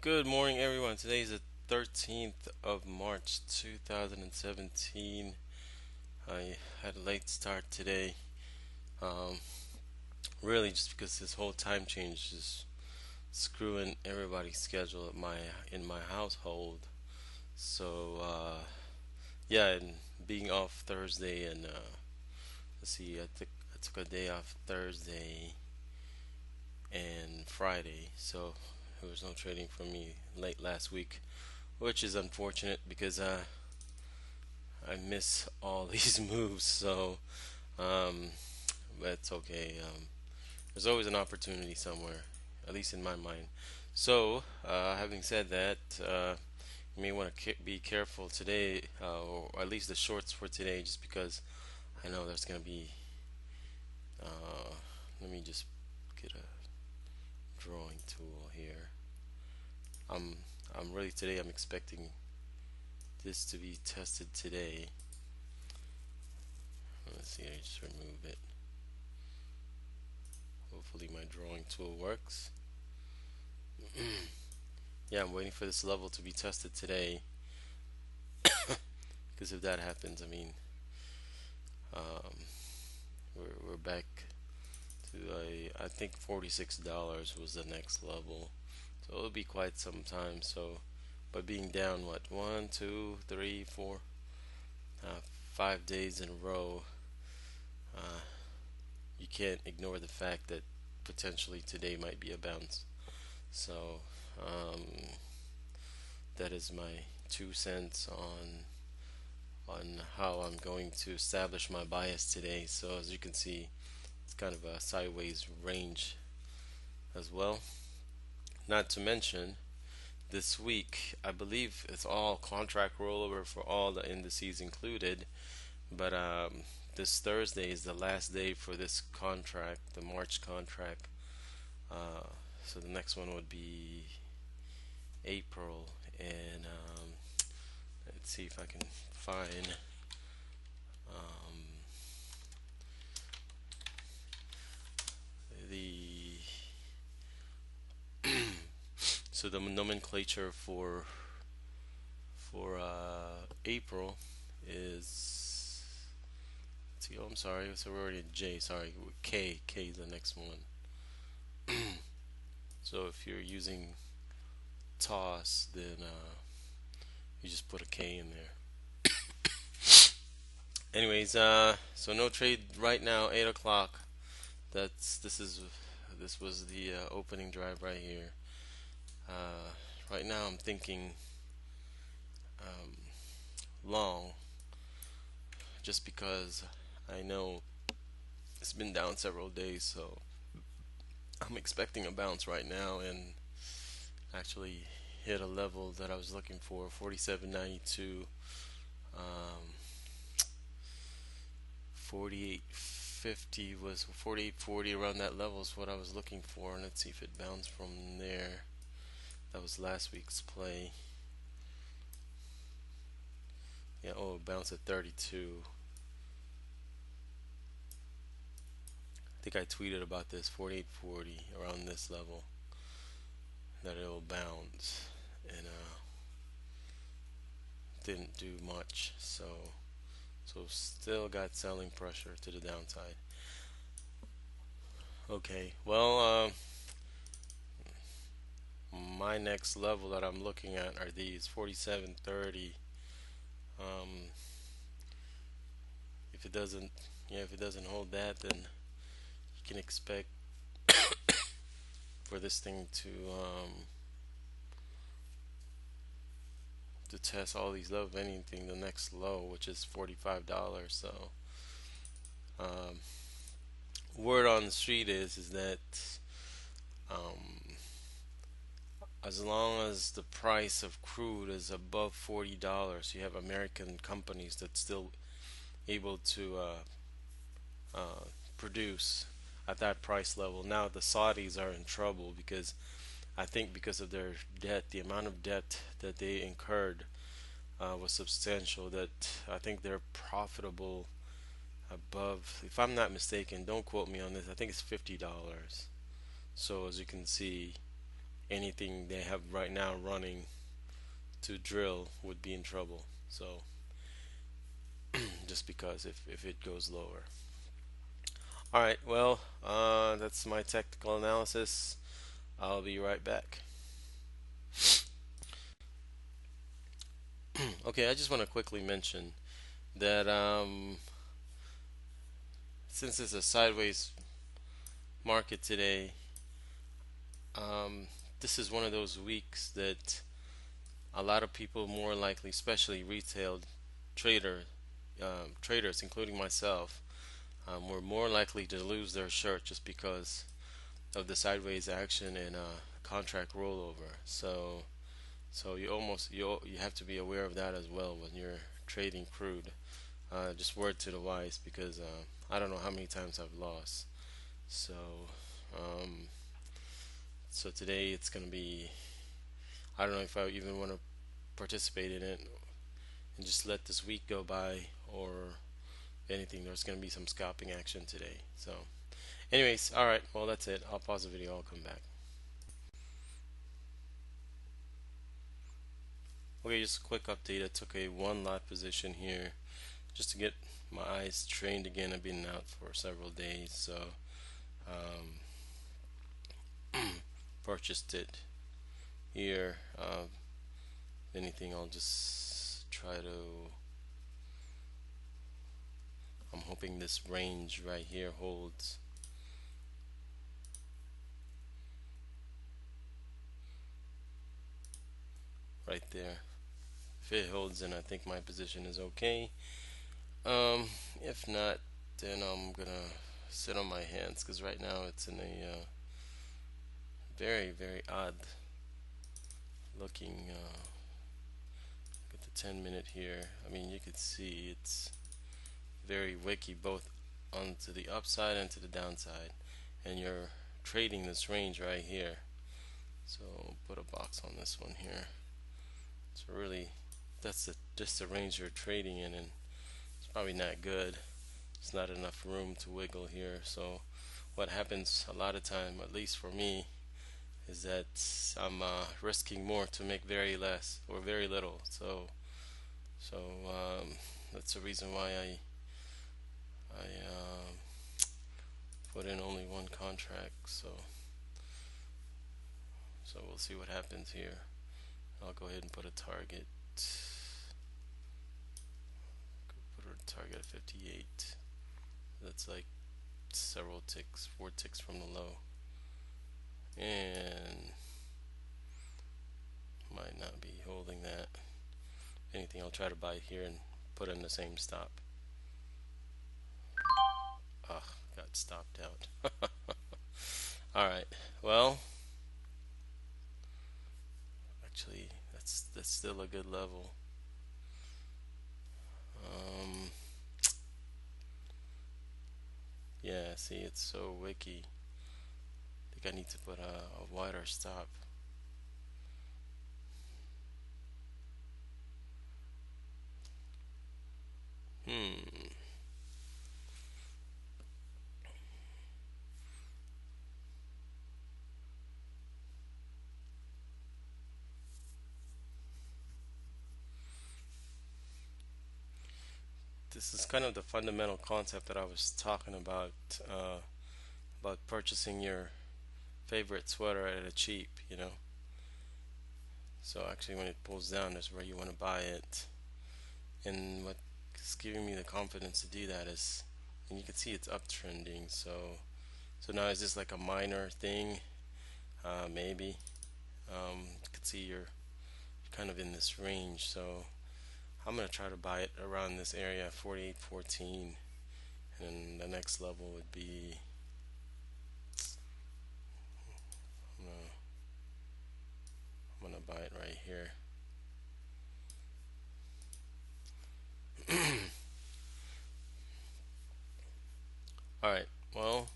Good morning, everyone. Today is the 13th of March 2017. I had a late start today, um, really just because this whole time change is screwing everybody's schedule at in my household. So yeah, and being off Thursday and let's see, I took a day off Thursday and Friday, so there was no trading for me late last week, which is unfortunate because I miss all these moves, so um, but it's okay. There's always an opportunity somewhere, at least in my mind. So, having said that, you may want to be careful today, or at least the shorts for today, just because I know there's going to be. Uh, Let me just get a drawing tool here. I'm I'm really today. I'm expecting this to be tested today. Let's see. I just remove it. Hopefully my drawing tool works. Yeah, I'm waiting for this level to be tested today because if that happens, I mean, um, we're back to I think $46 was the next level, so it'll be quite some time. So, by being down what 1, 2, 3, 4, 5 days in a row, uh, you can't ignore the fact that potentially today might be a bounce. So, um, that is my 2 cents on how I'm going to establish my bias today. So as you can see, it's kind of a sideways range as well. Not to mention, this week, I believe it's all contract rollover for all the indices included, but this Thursday is the last day for this contract, the March contract. Uh, so the next one would be April, and let's see if I can find um, the so the nomenclature for April is, let's see. Oh, I'm sorry. So we're already at J. Sorry, K. K is the next one. So if you're using toss, then you just put a K in there. Anyways, so no trade right now. 8 o'clock. This was the opening drive right here. Right now I'm thinking um, long, just because I know it's been down several days, so I'm expecting a bounce right now and actually hit a level that I was looking for, 47.92. 48.50 was 48.40, around that level is what I was looking for, and let's see if it bounced from there. That was last week's play. Yeah, oh, it bounced at 32. I think I tweeted about this, 48.40, around this level, that it'll bounce, and didn't do much. So still got selling pressure to the downside. Okay, well, my next level that I'm looking at are these 47.30. Um, if it doesn't, yeah, if it doesn't hold that, then you can expect for this thing to test all these levels. If anything, the next low, which is $45. So, um, word on the street is that um, as long as the price of crude is above $40, you have American companies that still able to uh, produce at that price level. Now the Saudis are in trouble because I think because of their debt, the amount of debt that they incurred was substantial. That I think they're profitable above, if I'm not mistaken, don't quote me on this, I think it's $50. So as you can see, anything they have right now running to drill would be in trouble. So just because if it goes lower. All right, well, that's my technical analysis. I'll be right back. Okay, I just want to quickly mention that since it's a sideways market today, um, this is one of those weeks that a lot of people more likely, especially retail trader traders, including myself, were more likely to lose their shirt just because of the sideways action and contract rollover. So you have to be aware of that as well when you're trading crude. Just word to the wise because I don't know how many times I've lost. So um, so today it's gonna be, I don't know if I even want to participate in it and just let this week go by or anything. There's gonna be some scalping action today. So anyways, all right. Well, that's it. I'll pause the video. I'll come back. Okay, just a quick update. I took a one lot position here just to get my eyes trained again. I've been out for several days, so um, purchased it here. If anything, I'll just try to. I'm hoping this range right here holds. Right there. If it holds, then I think my position is okay. If not, then I'm gonna sit on my hands because right now it's in a very, very odd looking. Look at the 10-minute here. I mean, you could see it's very wicky both onto the upside and to the downside, and you're trading this range right here. So put a box on this one here. So really, that's just the range you're trading in, and it's probably not good. It's not enough room to wiggle here. So what happens a lot of time, at least for me, is that I'm risking more to make very less or very little. So that's the reason why I put in only one contract. So we'll see what happens here. I'll go ahead and put a target. Put a target at 58. That's like several ticks, 4 ticks from the low, and might not be holding that. If anything, I'll try to buy here and put in the same stop. Ah, got stopped out. Alright, well, actually, that's still a good level. Um, yeah, see, it's so wicky. I think I need to put a wider stop. Hmm. This is kind of the fundamental concept that I was talking about purchasing your favorite sweater at a cheap, you know. So actually, when it pulls down, that's where you want to buy it. And what's giving me the confidence to do that is, and you can see it's uptrending. So now is this like a minor thing? Maybe. You can see you're kind of in this range. So I'm gonna try to buy it around this area, 48.14, and the next level would be. I'm gonna, I'm gonna buy it right here. All right. Well,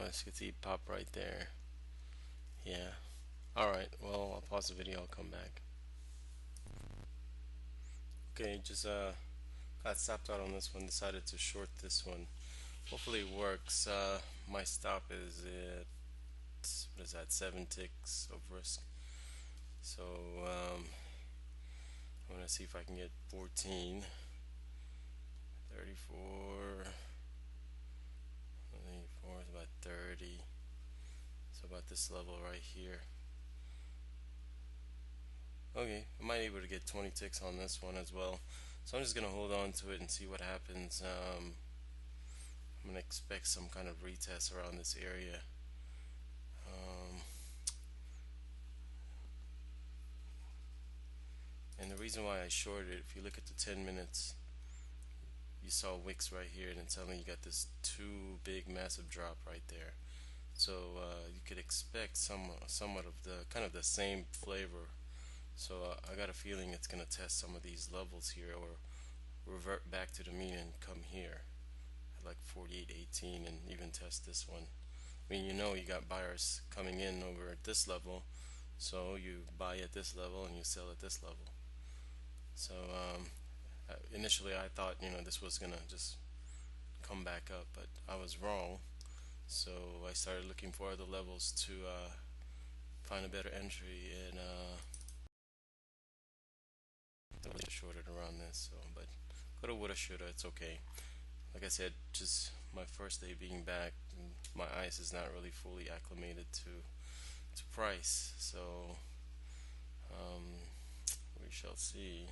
as you can see, pop right there. Yeah. All right. Well, I'll pause the video. I'll come back. Okay. Just got stopped out on this one. Decided to short this one. Hopefully it works. My stop is at what is that, 7 ticks of risk. So I'm gonna see if I can get 14, 34, 34 is about 30. So about this level right here. Okay, I might be able to get 20 ticks on this one as well. So I'm just gonna hold on to it and see what happens. I'm gonna expect some kind of retest around this area. Um, and the reason why I shorted it, if you look at the 10 minutes, you saw wicks right here, and then suddenly you got this two big massive drop right there. So you could expect somewhat of the kind of the same flavor. So I got a feeling it's gonna test some of these levels here, or revert back to the mean and come here at like 48.18 and even test this one. I mean, you got buyers coming in over at this level, so you buy at this level and you sell at this level. So initially I thought this was gonna just come back up, but I was wrong. So I started looking for other levels to find a better entry, and I was shorted around this. So, but coulda, woulda, shoulda. It's okay. Like I said, just my first day being back, my eyes is not really fully acclimated to price. So um, we shall see.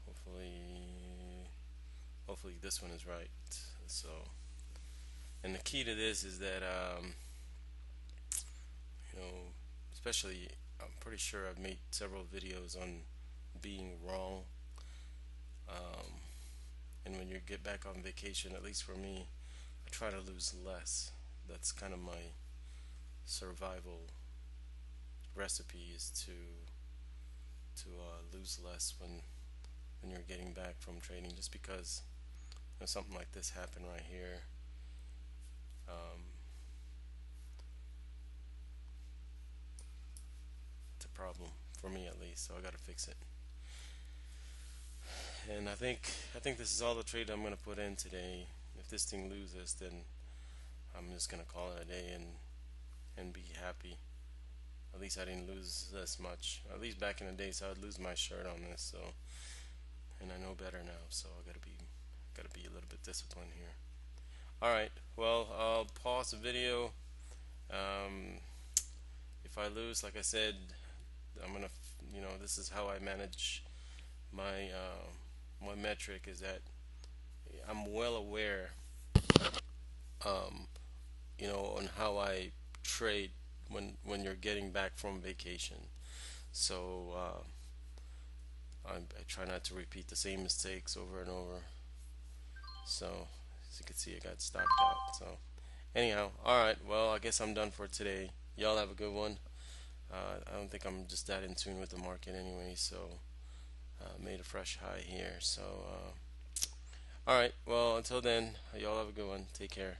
Hopefully, hopefully this one is right. So, and the key to this is that you know, especially I'm pretty sure I've made several videos on being wrong. Um, and when you get back on vacation, at least for me, I try to lose less. That's kind of my survival recipe, is to lose less when you're getting back from trading. Just because something like this happened right here, um, it's a problem for me at least. So I got to fix it. And I think this is all the trade I'm gonna put in today. If this thing loses, then I'm just gonna call it a day and be happy. At least I didn't lose this much. At least back in the days, I would lose my shirt on this. So, and I know better now. So I gotta be a little bit disciplined here. All right. Well, I'll pause the video. Um, if I lose, like I said, I'm gonna, this is how I manage my my metric. Is that I'm well aware, um, on how I trade when you're getting back from vacation. So I try not to repeat the same mistakes over and over. So as you can see, I got stopped out. So anyhow, all right. Well, I guess I'm done for today. Y'all have a good one. I don't think I'm just that in tune with the market anyway. So made a fresh high here. So all right. Well, until then, y'all have a good one. Take care.